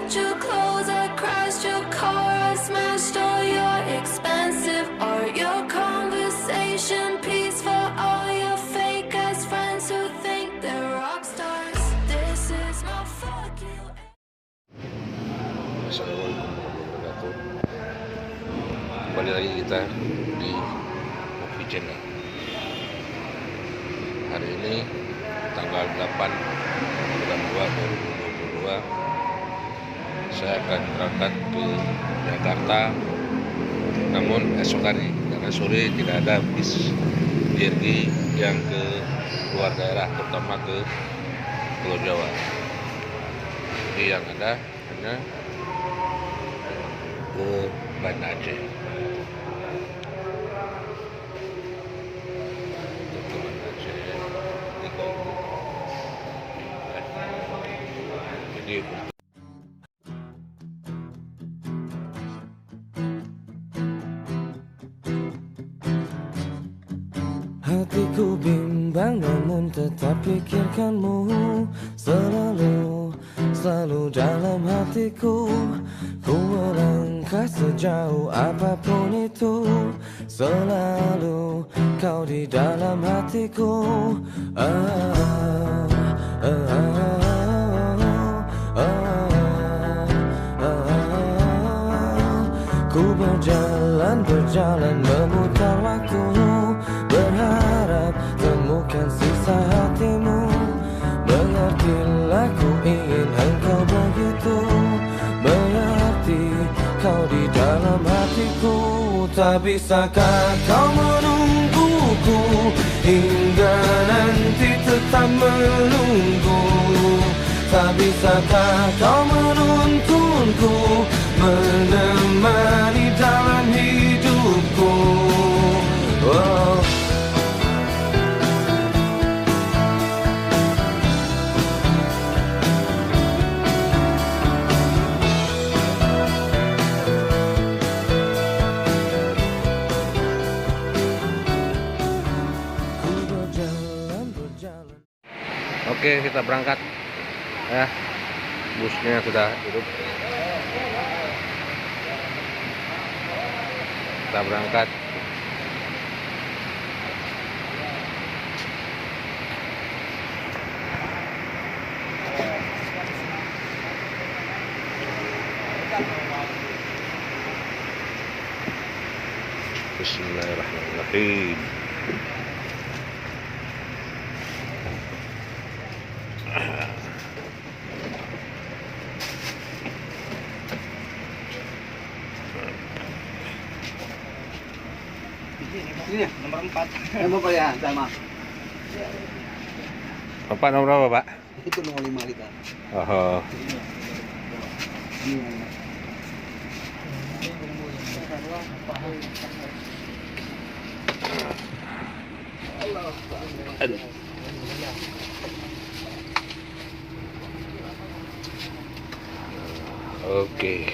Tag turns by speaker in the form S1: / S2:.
S1: packed your clothes, I crashed your car, I smashed all your expensive art, your conversation piece for all your fake ass friends who think they're rock stars. This is my fuck you.
S2: Assalamualaikum warahmatullahi wabarakatuh. Kembali lagi kita di Movie Channel. Hari ini tanggal 8 bulan 2 2022, saya akan berangkat ke Jakarta. Namun esok hari, karena sore tidak ada bis DRG yang ke luar daerah, terutama ke Pulau Jawa. Jadi yang ada hanya ke Banda Aceh. Ke Banda Aceh 3 jadi
S3: hatiku bimbang namun tetap pikirkanmu selalu dalam hatiku. Ku melangkah sejauh apapun itu, selalu kau di dalam hatiku. Ku berjalan memutar waktu, berharap temukan sisa hatimu. Mengertilah, ku ingin engkau begitu mengerti, kau di dalam hatiku. Tak bisakah kau menungguku hingga nanti tetap menunggu? Tak bisakah kau menuntunku menemani dalam hidupku? Oh.
S2: Oke, kita berangkat ya. Busnya sudah hidup. Kita berangkat. Bismillahirrahmanirrahim.
S4: Ini nomor 4. Nomor ya sama.
S2: Bapak nomor berapa, Pak?
S4: Itu nomor 5 liter.
S2: Oh. Aduh. Oke.